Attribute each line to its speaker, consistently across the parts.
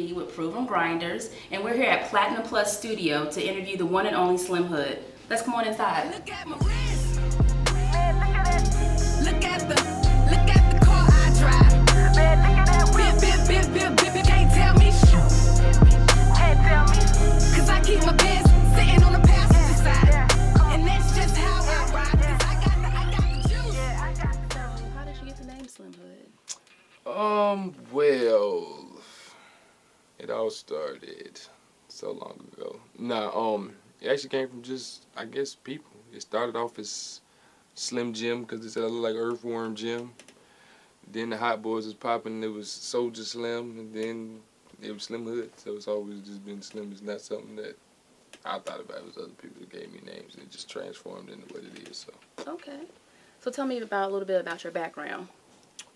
Speaker 1: B with Proven Grinders, and we're here at Platinum Plus Studio to interview the one and only Slim Hood. Let's come on inside.
Speaker 2: Look at my wrist. Man, look at it. Look at the car I drive. Man, look at that whip. Can't tell me shit. Can't tell me. Cause I keep my pants sitting on the passenger side. And that's just how I ride. Cause I got the juice.
Speaker 1: So, how did you get the name Slim Hood?
Speaker 3: Well, it all started so long ago. It actually came from just, I guess, people. It started off as Slim Jim because it said I look like Earthworm Jim. Then the Hot Boys was popping. It was Soldier Slim, and then it was Slim Hood. So it's always just been Slim. It's not something that I thought about. It was other people that gave me names, and it just transformed into what it is. So.
Speaker 1: Okay. So tell me a little bit about your background.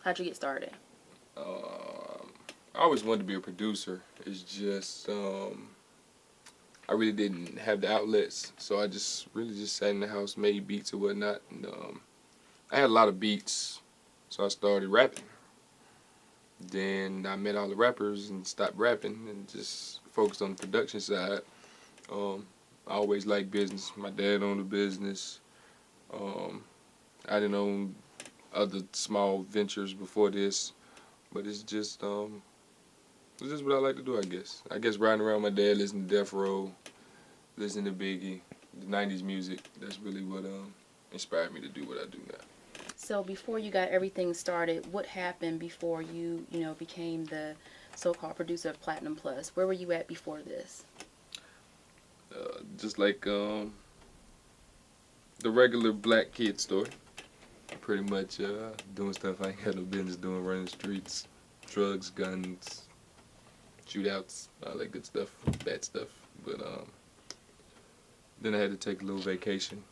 Speaker 1: How'd you get started?
Speaker 3: I always wanted to be a producer. It's just I really didn't have the outlets, so I just sat in the house, made beats or whatnot. And I had a lot of beats, so I started rapping. Then I met all the rappers and stopped rapping and just focused on the production side. I always liked business. My dad owned a business. I didn't own other small ventures before this, but it's just what I like to do, I guess. I guess riding around with my dad, listening to Death Row, listening to Biggie, the 90s music, that's really what inspired me to do what I do now.
Speaker 1: So before you got everything started, what happened before you became the so-called producer of Platinum Plus? Where were you at before this?
Speaker 3: Just like the regular black kid story. Pretty much doing stuff I ain't had no business doing, running the streets, drugs, guns, shootouts, all that good stuff, bad stuff. But then I had to take a little vacation,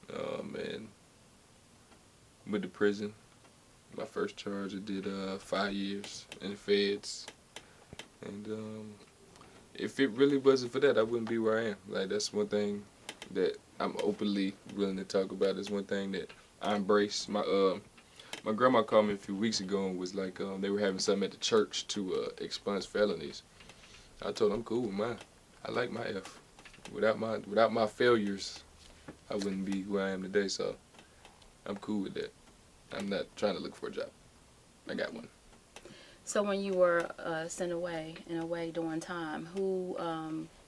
Speaker 3: and went to prison. My first charge, I did 5 years in the feds, and if it really wasn't for that, I wouldn't be where I am. Like, that's one thing that I'm openly willing to talk about. It's one thing that I embrace. My grandma called me a few weeks ago and was like, they were having something at the church to expunge felonies. I told her I'm cool with mine. I like my F. Without my failures, I wouldn't be where I am today. So I'm cool with that. I'm not trying to look for a job. I got one.
Speaker 1: So when you were sent away during time, who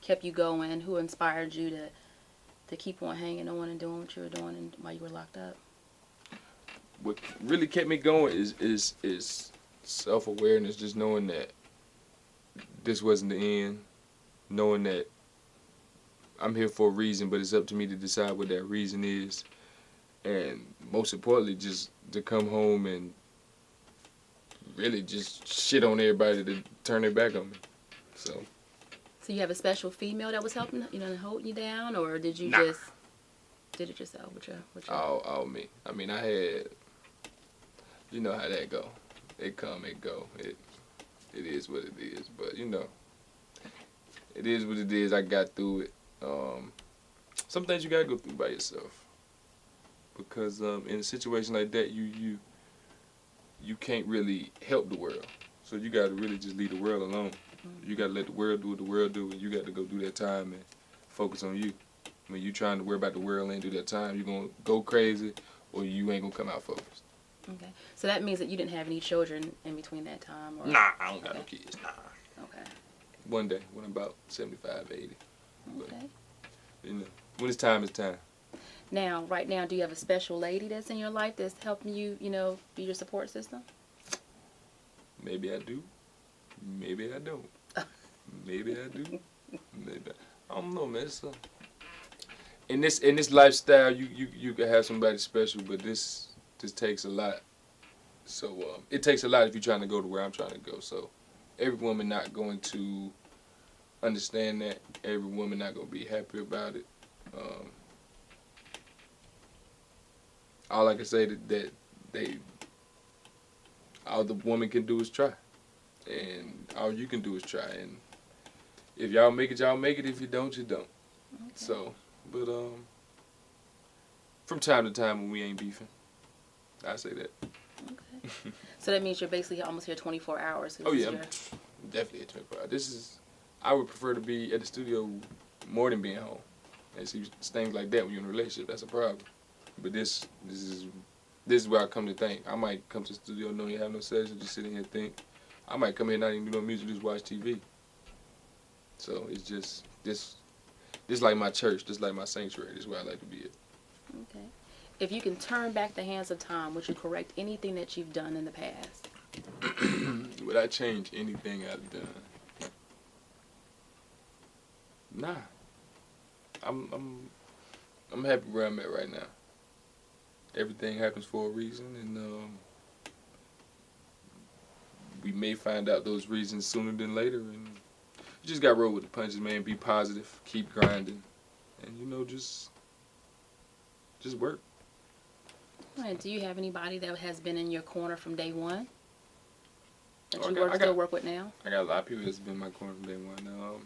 Speaker 1: kept you going? Who inspired you to keep on hanging on and doing what you were doing while you were locked up?
Speaker 3: What really kept me going is self-awareness, just knowing that this wasn't the end, knowing that I'm here for a reason, but it's up to me to decide what that reason is, and most importantly, just to come home and really just shit on everybody to turn their back on me. So
Speaker 1: you have a special female that was helping, holding you down, or did you
Speaker 3: Nah.
Speaker 1: just did it yourself with your
Speaker 3: all me. I mean, I had, you know how that go. It come, it go. It is what it is. But it is what it is. I got through it. Some things you gotta go through by yourself, because in a situation like that, you can't really help the world. So you gotta really just leave the world alone. Mm-hmm. You gotta let the world do what the world do, and you got to go do that time and focus on you. When you trying to worry about the world and do that time, you're going to go crazy, or you ain't going to come out focused.
Speaker 1: Okay. So that means that you didn't have any children in between that time? Or?
Speaker 3: Nah, I don't got no kids. Nah.
Speaker 1: Okay.
Speaker 3: One day, when I'm about 75, 80.
Speaker 1: Okay.
Speaker 3: But, when it's time, it's time.
Speaker 1: Now, right now, do you have a special lady that's in your life that's helping you, be your support system?
Speaker 3: Maybe I do. Maybe I don't. Maybe I do. Maybe I don't know, man. In this lifestyle, you can have somebody special, but this takes a lot. So it takes a lot if you're trying to go to where I'm trying to go. So every woman not going to understand that. Every woman not going to be happy about it. All I can say that all the woman can do is try, and all you can do is try. And if y'all make it, y'all make it. If you don't, you don't.
Speaker 1: Okay.
Speaker 3: So, but from time to time when we ain't beefing, I say that.
Speaker 1: Okay. So that means you're basically almost here 24 hours.
Speaker 3: Oh yeah, definitely at 24 hours. I would prefer to be at the studio more than being home. And see things like that when you're in a relationship, that's a problem. But this is where I come to think. I might come to the studio, don't even have no session, just sit in here and think. I might come here not even do no music, just watch TV. So it's just this like my church, this like my sanctuary. This is where I like to be at.
Speaker 1: Okay. If you can turn back the hands of time, would you correct anything that you've done in the past?
Speaker 3: Would I change anything I've done? Nah. I'm happy where I'm at right now. Everything happens for a reason, and we may find out those reasons sooner than later. And you just got to roll with the punches, man. Be positive, keep grinding, and just work.
Speaker 1: And do you have anybody that has been in your corner from day one that
Speaker 3: Oh,
Speaker 1: you still work with now?
Speaker 3: I got a lot of people that's been in my corner from day one.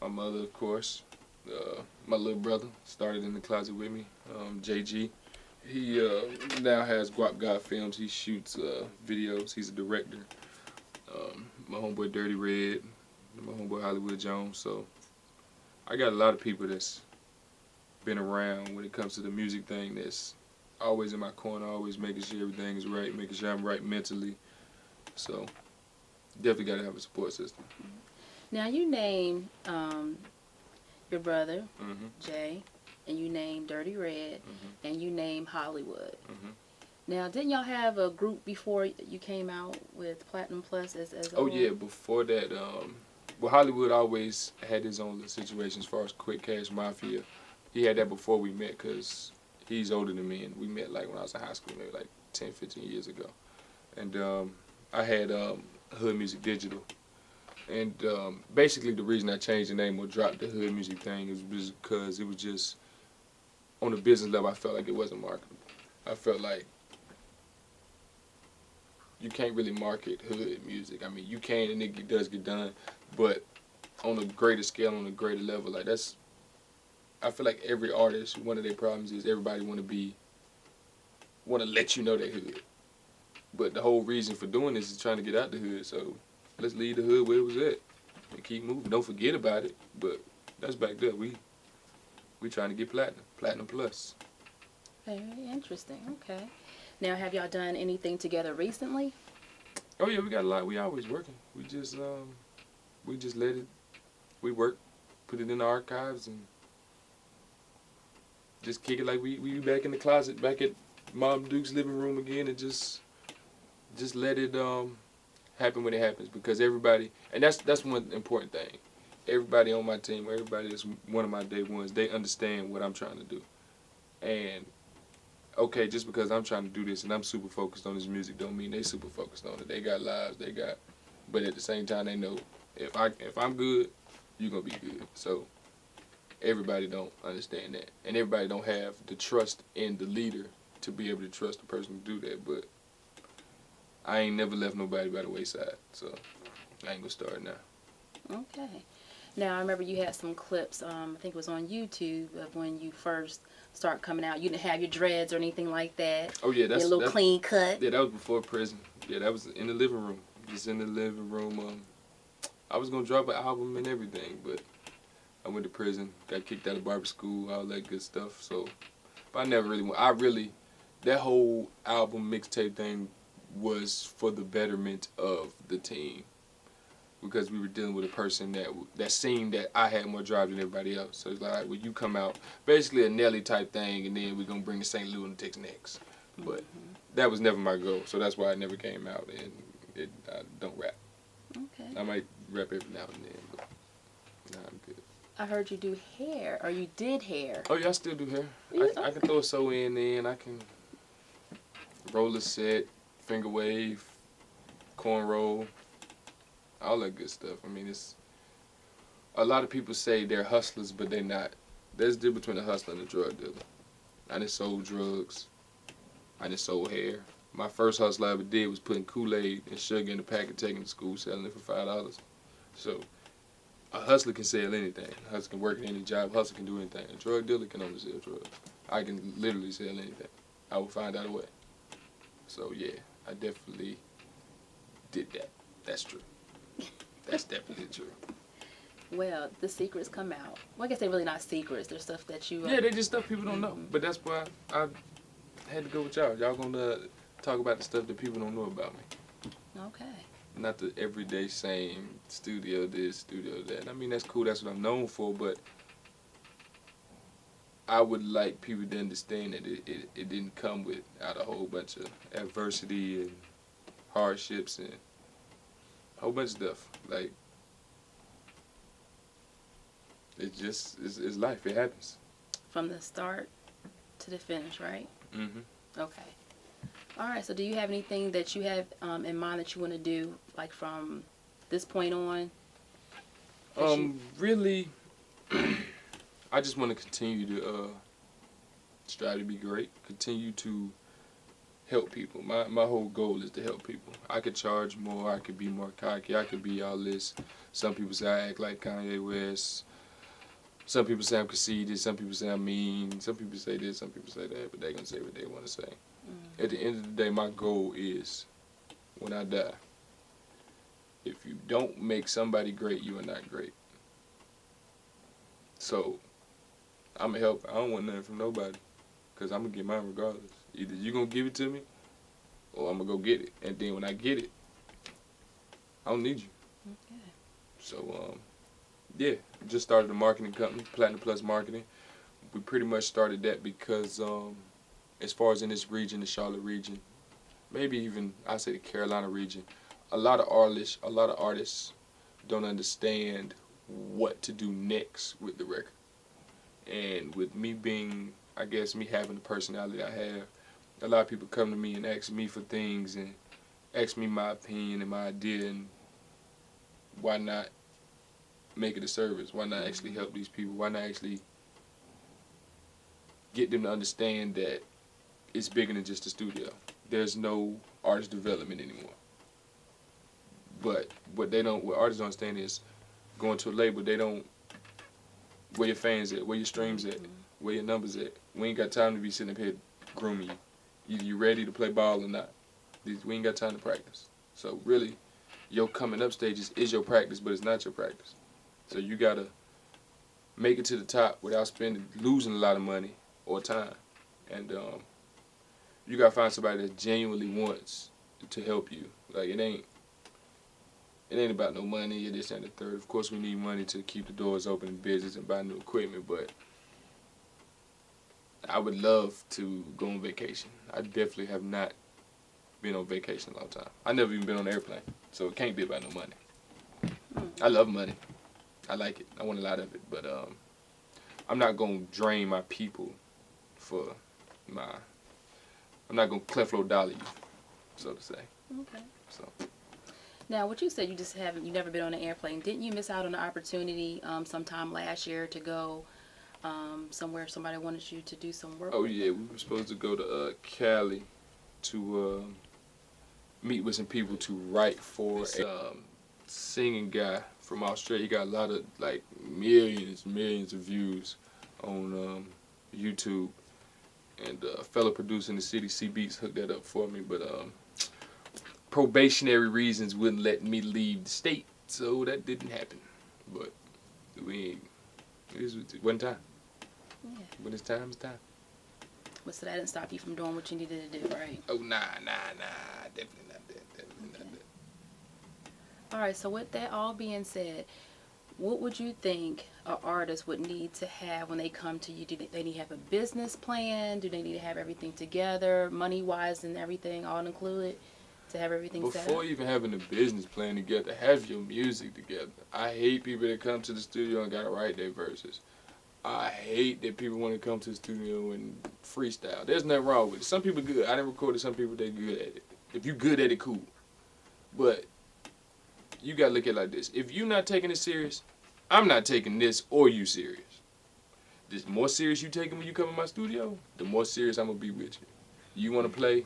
Speaker 3: My mother, of course. My little brother started in the closet with me, JG. He now has Guap God Films. He shoots videos. He's a director. My homeboy Dirty Red, my homeboy Hollywood Jones. So I got a lot of people that's been around when it comes to the music thing, that's always in my corner, always making sure everything is right, making sure I'm right mentally. So definitely got to have a support system.
Speaker 1: Now you name your brother,
Speaker 3: Mm-hmm.
Speaker 1: Jay, and you name Dirty Red,
Speaker 3: Mm-hmm.
Speaker 1: and you name Hollywood.
Speaker 3: Mm-hmm.
Speaker 1: Now, didn't y'all have a group before you came out with Platinum Plus as
Speaker 3: Oh yeah, before that, well, Hollywood always had his own little situation as far as Quick Cash Mafia. He had that before we met, because he's older than me, and we met like when I was in high school, maybe like 10, 15 years ago. And I had Hood Music Digital. And basically the reason I changed the name or dropped the Hood Music thing is because it was just, on a business level, I felt like it wasn't marketable. I felt like you can't really market hood music. I mean, you can, and it does get done, but on a greater scale, on a greater level, like that's, I feel like every artist, one of their problems is everybody want to let you know they hood. But the whole reason for doing this is trying to get out the hood, so let's leave the hood where it was at and keep moving. Don't forget about it, but that's back there. We trying to get platinum plus.
Speaker 1: Very interesting. Okay. Now, have y'all done anything together recently?
Speaker 3: Oh yeah, we got a lot. We always working. We just let it. We work, put it in the archives, and just kick it like we back in the closet, back at Mom Duke's living room again, and just let it happen when it happens, because everybody, and that's one important thing. Everybody on my team, everybody that's one of my day ones, they understand what I'm trying to do. And okay, just because I'm trying to do this and I'm super focused on this music don't mean they super focused on it. They got lives, but at the same time they know if I'm good, you're gonna be good. So everybody don't understand that, and everybody don't have the trust in the leader to be able to trust the person to do that. But I ain't never left nobody by the wayside, so I ain't gonna start now.
Speaker 1: Okay. Now, I remember you had some clips, I think it was on YouTube, of when you first start coming out. You didn't have your dreads or anything like that.
Speaker 3: Oh yeah,
Speaker 1: Your little clean cut.
Speaker 3: Yeah, that was before prison. Yeah, that was in the living room. Just in the living room. I was gonna drop an album and everything, but I went to prison, got kicked out of barber school, all that good stuff. So, but I never really went. That whole album mixtape thing was for the betterment of the team, because we were dealing with a person that seemed that I had more drive than everybody else. So it's like, all right, well, you come out, basically a Nelly type thing, and then we're going to bring the St. Louis and Texas next. But that was never my goal, so that's why I never came out, and I don't rap.
Speaker 1: Okay.
Speaker 3: I might rap every now and then, but nah, I'm good.
Speaker 1: I heard you do hair, or you did hair.
Speaker 3: Oh yeah, I still do hair. I can throw a sew in, I can roll a set, finger wave, cornrow, all that good stuff. I mean, it's a lot of people say they're hustlers, but they're not. There's a difference between a hustler and a drug dealer. I done sold drugs. I done sold hair. My first hustle I ever did was putting Kool-Aid and sugar in a packet, taking it to school, selling it for $5. So a hustler can sell anything. A hustler can work at any job. A hustler can do anything. A drug dealer can only sell drugs. I can literally sell anything. I will find out a way. So yeah, I definitely did that. That's true. That's definitely true.
Speaker 1: Well, the secrets come out. Well, I guess they're really not secrets. They're stuff that you.
Speaker 3: Yeah, they just stuff people don't know. But that's why I had to go with y'all. Y'all gonna talk about the stuff that people don't know about me.
Speaker 1: Okay.
Speaker 3: Not the everyday same studio this, studio that. I mean, that's cool. That's what I'm known for. But I would like people to understand that it didn't come without a whole bunch of adversity and hardships and a whole bunch of stuff. Like, it's life. It happens.
Speaker 1: From the start to the finish, right?
Speaker 3: Mm-hmm.
Speaker 1: Okay. All right. So, do you have anything that you have in mind that you want to do, like from this point on?
Speaker 3: Really, I just want to continue to strive to be great. Continue to help people. My whole goal is to help people. I could charge more. I could be more cocky. I could be all this. Some people say I act like Kanye West. Some people say I'm conceited. Some people say I'm mean. Some people say this. Some people say that. But they're gonna say what they want to say. At the end of the day, my goal is, when I die, if you don't make somebody great, you are not great. So, I'm going to help. I don't want nothing from nobody, because I'm going to get mine regardless. Either you going to give it to me, or I'm going to go get it. And then when I get it, I don't need you.
Speaker 1: Okay.
Speaker 3: So, yeah, just started a marketing company, Platinum Plus Marketing. We pretty much started that because as far as in this region, the Charlotte region, maybe even I say the Carolina region, a lot of artists don't understand what to do next with the record. And with me being, I guess, me having the personality I have, a lot of people come to me and ask me for things and ask me my opinion and my idea, and why not make it a service? Why not actually help these people? Why not actually get them to understand that it's bigger than just a studio? There's no artist development anymore. But what artists don't understand is, going to a label, they don't, where your fans at, where your streams at, where your numbers at. We ain't got time to be sitting up here grooming you. Either you ready to play ball or not. We ain't got time to practice. So really, your coming up stages is your practice, but it's not your practice. So you gotta make it to the top without losing a lot of money or time. And you gotta find somebody that genuinely wants to help you. Like, it ain't about no money or this and the third. Of course, we need money to keep the doors open in business and buy new equipment, but I would love to go on vacation. I definitely have not been on vacation in a long time. I never even been on an airplane, so it can't be about no money. I love money. I like it. I want a lot of it, but I'm not going to drain my people for I'm not going to Cleflo Dollar you, so to say.
Speaker 1: Okay.
Speaker 3: So.
Speaker 1: Now, what you said, you never been on an airplane. Didn't you miss out on the opportunity sometime last year to go somewhere somebody wanted you to do some work?
Speaker 3: Oh, yeah. We were supposed to go to Cali to meet with some people to write for a singing guy from Australia. He got a lot of, like, millions of views on YouTube. And a fellow producer in the city, C Beats, hooked that up for me. But probationary reasons wouldn't let me leave the state, so that didn't happen. But it wasn't time.
Speaker 1: Yeah.
Speaker 3: When it's time, it's time.
Speaker 1: But so that didn't stop you from doing what you needed to do, right?
Speaker 3: Oh, nah. Definitely not that. Definitely not that.
Speaker 1: All right, so with that all being said, what would you think an artist would need to have when they come to you? Do they need to have a business plan? Do they need to have everything together, money-wise and everything all included, to have everything set up?
Speaker 3: Before even having a business plan together, have your music together. I hate people that come to the studio and gotta write their verses. I hate that people want to come to the studio and freestyle. There's nothing wrong with it. Some people good. I done recorded some people that good at it. If you good at it, cool. But you gotta look at it like this. If you're not taking it serious, I'm not taking this or you serious. The more serious you take it when you come in my studio, the more serious I'm gonna be with you. You wanna play,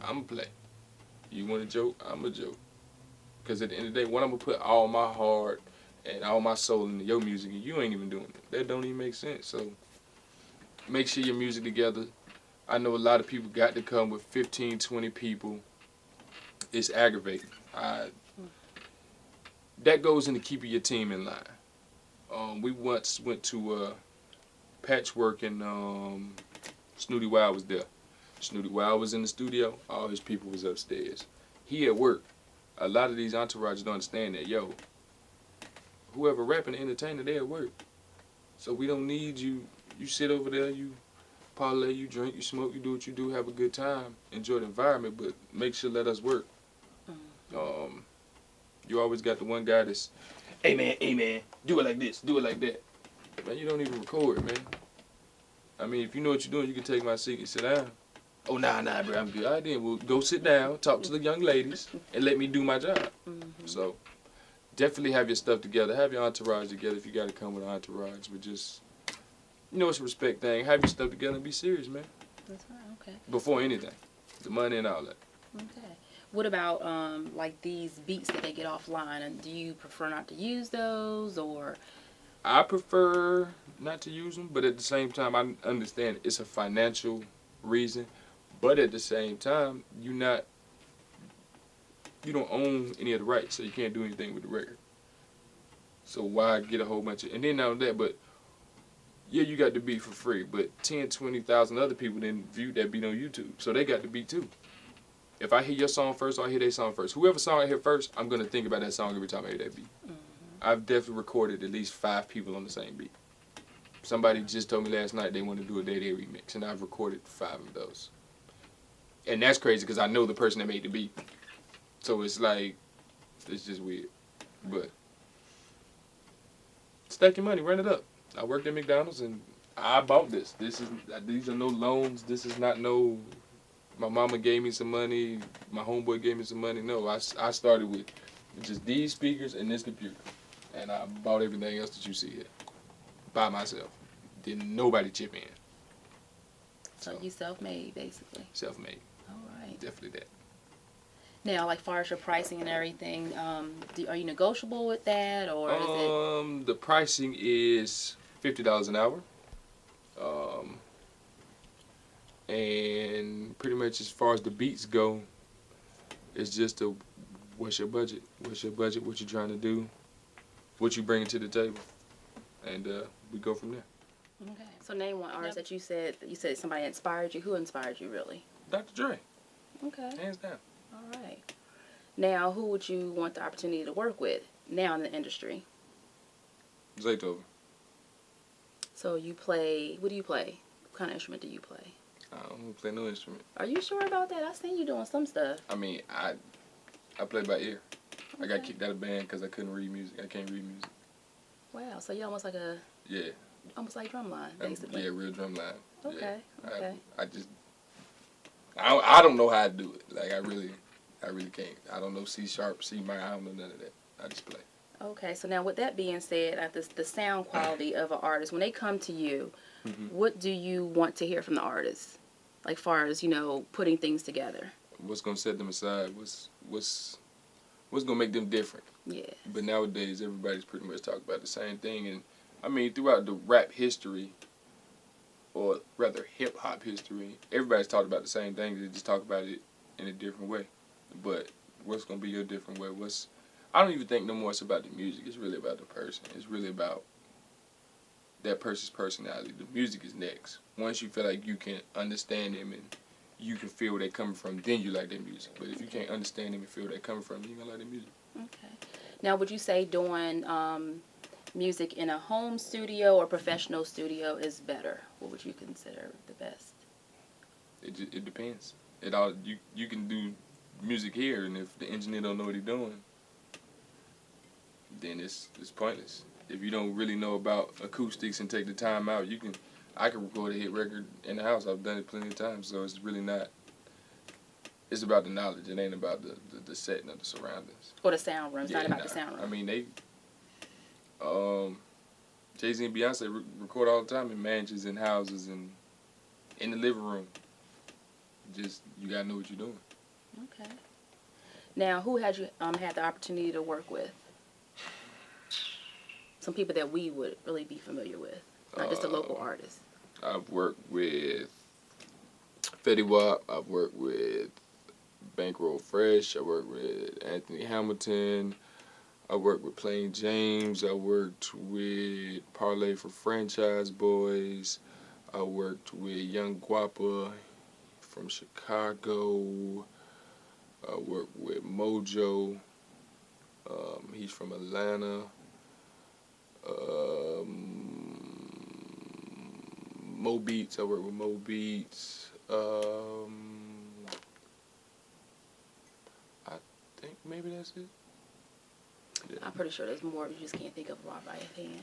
Speaker 3: I'm gonna play. You wanna joke, I'm gonna joke. Because at the end of the day, when I'm gonna put all my heart and all my soul into your music, and you ain't even doing it. That don't even make sense. So make sure your music together. I know a lot of people got to come with 15, 20 people. It's aggravating. that goes into keeping your team in line. We once went to Patchwork and Snooty Wild was there. Snooty Wild was in the studio. All his people was upstairs. He at work. A lot of these entourages don't understand that. Yo, whoever rapping the entertainer, they at work. So we don't need you. You sit over there, you parlay, you drink, you smoke, you do what you do, have a good time, enjoy the environment, but make sure let us work. You always got the one guy that's, hey man, do it like this, do it like that. Man, you don't even record, man. I mean, if you know what you're doing, you can take my seat and sit down. Oh, nah, bro, I'm good. All right, then, well, go sit down, talk to the young ladies, and let me do my job. So, definitely have your stuff together. Have your entourage together if you got to come with an entourage. But just, you know, it's a respect thing. Have your stuff together and be serious, man.
Speaker 1: That's right, okay.
Speaker 3: Before anything. The money and all that.
Speaker 1: Okay. What about, like, these beats that they get offline? And do you prefer not to use those, or?
Speaker 3: I prefer not to use them, but at the same time, I understand it's a financial reason. But at the same time, you don't own any of the rights, so you can't do anything with the record. So why get a whole bunch of, and then not only that, but yeah, you got the beat for free, but 10, 20,000 other people didn't view that beat on YouTube, so they got the beat too. If I hear your song first, or I hear their song first, whoever song I hear first, I'm gonna think about that song every time I hear that beat. I've definitely recorded at least 5 people on the same beat. Somebody just told me last night they want to do a Day Day remix, and I've recorded 5 of those. And that's crazy because I know the person that made the beat. So it's like, it's just weird. But stack your money, run it up. I worked at McDonald's and I bought this. These are no loans. This is not no, my mama gave me some money, my homeboy gave me some money. No, I started with just these speakers and this computer. And I bought everything else that you see here by myself. Didn't nobody chip in.
Speaker 1: So you self-made, basically.
Speaker 3: Self-made.
Speaker 1: All right.
Speaker 3: Definitely that.
Speaker 1: Now, like, far as your pricing and everything, are you negotiable with that, or is it?
Speaker 3: The pricing is $50 an hour. And pretty much as far as the beats go, it's just what's your budget? What's your budget? What you trying to do? What you bringing to the table? And we go from there.
Speaker 1: Okay. So name one artist that you said somebody inspired you. Who inspired you, really?
Speaker 3: Dr. Dre.
Speaker 1: Okay.
Speaker 3: Hands down.
Speaker 1: All right. Now, who would you want the opportunity to work with now in the industry?
Speaker 3: Zaytoven.
Speaker 1: So you play, what do you play? What kind of instrument do you play?
Speaker 3: I don't play no instrument.
Speaker 1: Are you sure about that? I seen you doing some stuff.
Speaker 3: I mean, I play by ear.
Speaker 1: Okay.
Speaker 3: I got kicked out of band because I couldn't read music. I can't read music.
Speaker 1: Wow, so you're almost like almost like drumline, basically.
Speaker 3: Yeah, real drumline.
Speaker 1: Okay,
Speaker 3: yeah.
Speaker 1: okay.
Speaker 3: I don't know how to do it. Like, I really can't. I don't know C sharp, C minor. I don't know none of that. I just play.
Speaker 1: Okay, so now with that being said, the sound quality of an artist, when they come to you, what do you want to hear from the artist? Like, far as, putting things together.
Speaker 3: What's gonna set them aside? What's gonna make them different?
Speaker 1: Yeah.
Speaker 3: But nowadays, everybody's pretty much talking about the same thing, and I mean, throughout the rap history, or rather hip hop history, everybody's talked about the same thing. They just talk about it in a different way. But what's gonna be your different way? I don't even think no more it's about the music. It's really about the person. It's really about that person's personality. The music is next. Once you feel like you can understand them and you can feel where they're coming from, then you like their music. But if you can't understand them and feel where they're coming from, you ain't gonna like their music.
Speaker 1: Okay. Now, would you say doing music in a home studio or professional studio is better? What would you consider the best?
Speaker 3: It depends. You can do music here, and if the engineer don't know what he's doing, then it's pointless. If you don't really know about acoustics and take the time out, I can record a hit record in the house. I've done it plenty of times, so it's really not. It's about the knowledge. It ain't about the setting of the surroundings.
Speaker 1: Or the sound room. It's not about the sound room.
Speaker 3: I mean, Jay-Z and Beyonce record all the time in mansions and houses and in the living room. Just, you gotta know what you're doing.
Speaker 1: Okay. Now, who had you had the opportunity to work with? Some people that we would really be familiar with, not just a local artist.
Speaker 3: I've worked with Fetty Wap. I've worked with Bankroll Fresh. I worked with Anthony Hamilton. I worked with Plain James. I worked with Parlay for Franchise Boys. I worked with Young Guapa from Chicago. I worked with Mojo. He's from Atlanta. Mo Beats. I worked with Mo Beats. I think maybe that's it. Yeah.
Speaker 1: I'm pretty sure there's more. You just can't think of them right by your hand.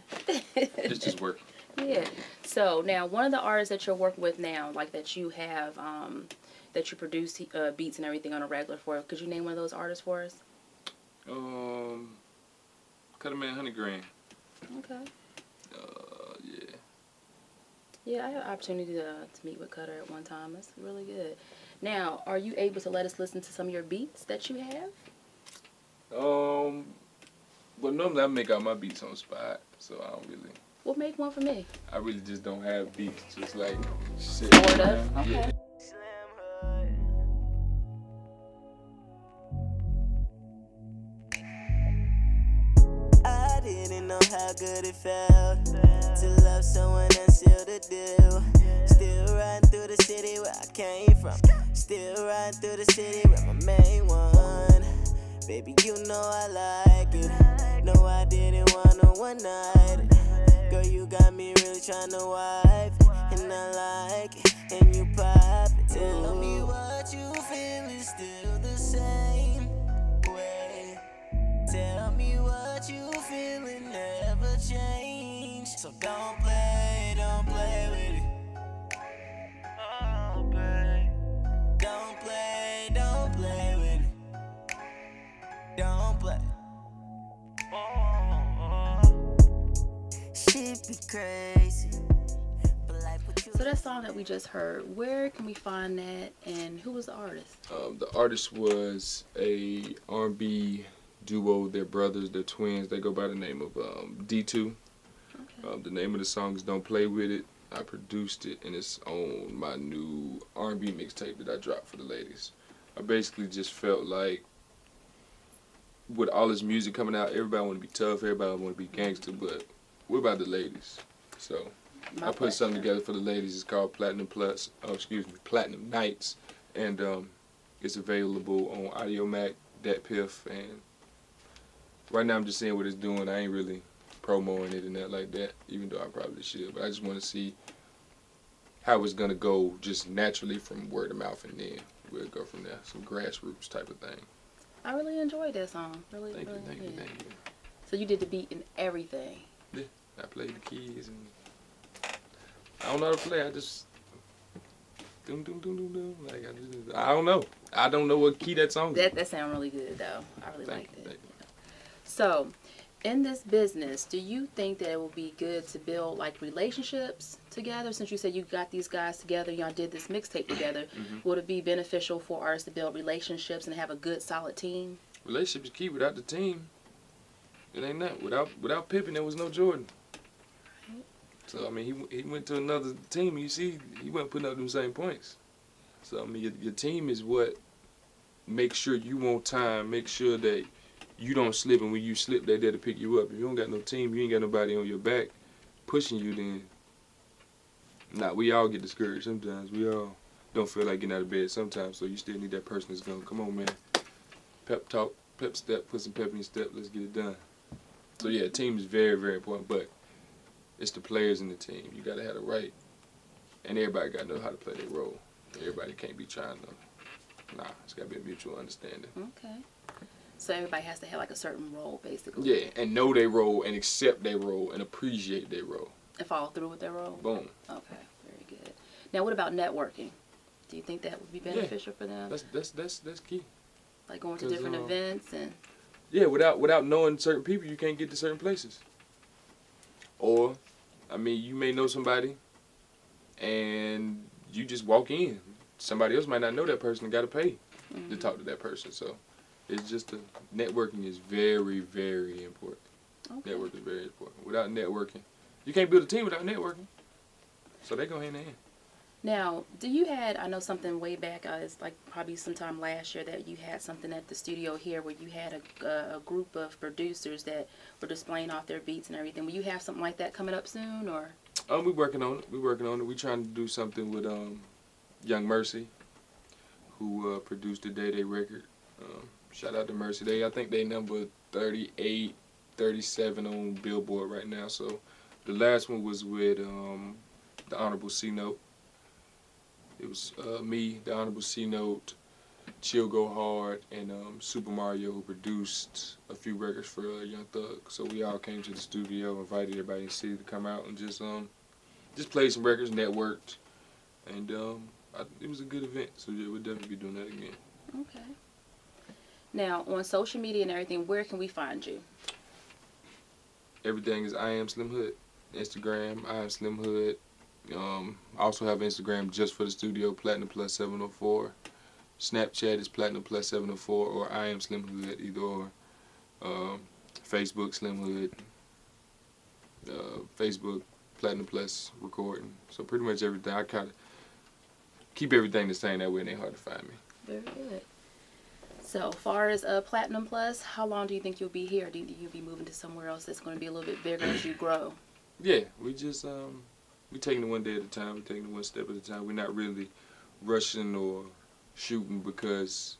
Speaker 3: It's just work.
Speaker 1: Yeah. So now, one of the artists that you're working with now, like that you have, that you produce beats and everything on a regular for, could you name one of those artists for us?
Speaker 3: Cut a Man 100 Grand.
Speaker 1: Okay.
Speaker 3: Yeah.
Speaker 1: Yeah, I had an opportunity to meet with Cutter at one time. That's really good. Now, are you able to let us listen to some of your beats that you have?
Speaker 3: But normally I make all my beats on spot, so I don't really.
Speaker 1: Well, make one for me.
Speaker 3: I really just don't have beats, just like shit.
Speaker 1: Sort of. Okay.
Speaker 3: Yeah.
Speaker 4: I didn't know how good it felt to love someone and seal the deal. Still riding through the city where I came from. Still riding through the city with my main one. Baby, you know I like it. No, I didn't want no one night. Girl, you got me really trying to wife. And I like it, and you pop it. Tell me what you feel is still the same way. Tell me what you feel, it never changed. So don't play with it. Oh, babe. Don't play with it. Don't play. Shit be crazy.
Speaker 1: So that song that we just heard, where can we find that, and who was the artist?
Speaker 3: The artist was a R&B duo. They're brothers. They're twins. They go by the name of D2.
Speaker 1: Okay.
Speaker 3: The name of the song is Don't Play With It. I produced it, and it's on my new R&B mixtape that I dropped for the ladies. I basically just felt like with all this music coming out, everybody want to be tough, everybody want to be gangster, but we're about the ladies. So I put something together for the ladies. It's called Platinum Nights, and it's available on Audio Mac, Dat Piff, and right now I'm just seeing what it's doing. I ain't really promoting it and that like that, even though I probably should. But I just want to see how it's gonna go, just naturally from word of mouth, and then we'll go from there. Some grassroots type of thing.
Speaker 1: I really enjoyed that song. Really,
Speaker 3: Thank
Speaker 1: really
Speaker 3: you.
Speaker 1: did. So you did the beat and everything.
Speaker 3: Yeah, I played the keys, and I don't know how to play. I just doom. Like I don't know. I don't know what key that song is.
Speaker 1: That sounded really good though. I really
Speaker 3: Thank
Speaker 1: liked
Speaker 3: you,
Speaker 1: it.
Speaker 3: thank you.
Speaker 1: So, in this business, do you think that it will be good to build like relationships together? Since you said you got these guys together, y'all did this mixtape together. Would it be beneficial for artists to build relationships and have a good, solid team?
Speaker 3: Relationships is key. Without the team, it ain't that. Without Pippen, there was no Jordan. So I mean, he went to another team. You see, he wasn't putting up them same points. So I mean, your team is what makes sure you on time. Make sure that you don't slip, and when you slip, they're there to pick you up. If you don't got no team, you ain't got nobody on your back pushing you, then we all get discouraged sometimes. We all don't feel like getting out of bed sometimes, so you still need that person that's gonna come on, man. Pep talk, pep step, put some pep in your step, let's get it done. So yeah, team is very, very important, but it's the players in the team. You gotta have the right, and everybody gotta know how to play their role. Everybody can't be trying to, it's gotta be a mutual understanding.
Speaker 1: Okay. So everybody has to have like a certain role, basically.
Speaker 3: Yeah, and know their role, and accept their role, and appreciate their role.
Speaker 1: And follow through with their role?
Speaker 3: Boom.
Speaker 1: Okay, very good. Now, what about networking? Do you think that would be beneficial for them?
Speaker 3: That's key.
Speaker 1: Like going to different events and...
Speaker 3: Yeah, without knowing certain people, you can't get to certain places. Or, I mean, you may know somebody, and you just walk in. Somebody else might not know that person and got to pay to talk to that person. So, it's just networking is very, very important.
Speaker 1: Okay.
Speaker 3: Networking is very important. Without networking, you can't build a team without networking. So they go hand in hand.
Speaker 1: Now, do you had, I know something way back, it's like probably sometime last year that you had something at the studio here where you had a group of producers that were displaying off their beats and everything. Will you have something like that coming up soon, or?
Speaker 3: We working on it. We working on it. We trying to do something with Young Mercy, who produced the Day Day record. Shout out to Mercy. I think they number 38, 37 on Billboard right now. So the last one was with the Honorable C Note. It was me, the Honorable C Note, Chill Go Hard, and Super Mario, who produced a few records for Young Thug. So we all came to the studio, invited everybody in the city to come out and just play some records, networked, and it was a good event. So yeah, we'll definitely be doing that again.
Speaker 1: Okay. Now, on social media and everything, where can we find you?
Speaker 3: Everything is I Am Slim Hood. Instagram, I Am Slim Hood. I also have Instagram just for the studio, Platinum Plus 704. Snapchat is Platinum Plus 704, or I Am Slim Hood, either or. Facebook, Slim Hood. Facebook, Platinum Plus Recording. So pretty much everything. I kind of keep everything the same, that way it ain't hard to find me.
Speaker 1: Very good. So, far as Platinum Plus, how long do you think you'll be here? Do you think you'll be moving to somewhere else that's going to be a little bit bigger as you grow?
Speaker 3: Yeah, we just we taking it one day at a time. We taking it one step at a time. We're not really rushing or shooting because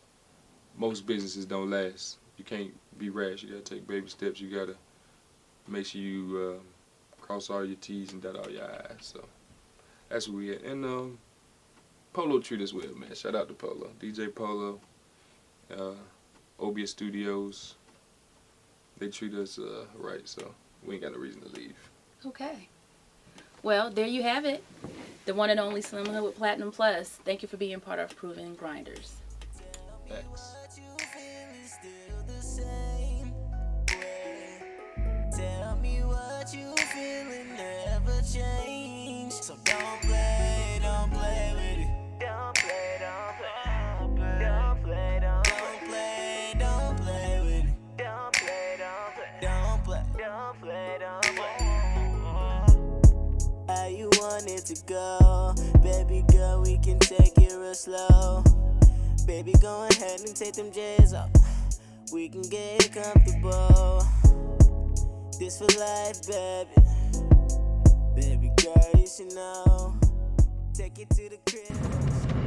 Speaker 3: most businesses don't last. You can't be rash. You gotta take baby steps. You gotta make sure you cross all your T's and dot all your I's. So that's where we at. And Polo treat us well, man. Shout out to Polo, DJ Polo, Obia Studios. They treat us right, so we ain't got no reason to leave.
Speaker 1: Okay. Well, there you have it. The one and only Slim Hood with Platinum Plus. Thank you for being part of Proven Grinders.
Speaker 3: Thanks.
Speaker 4: Tell me what you feeling, never change. So don't play with it. Don't play with it. Don't play. How you want it to go? Baby girl, we can take it real slow. Baby, go ahead and take them J's off. We can get comfortable. This for life, baby. Baby girl, you should know. Take it to the crib.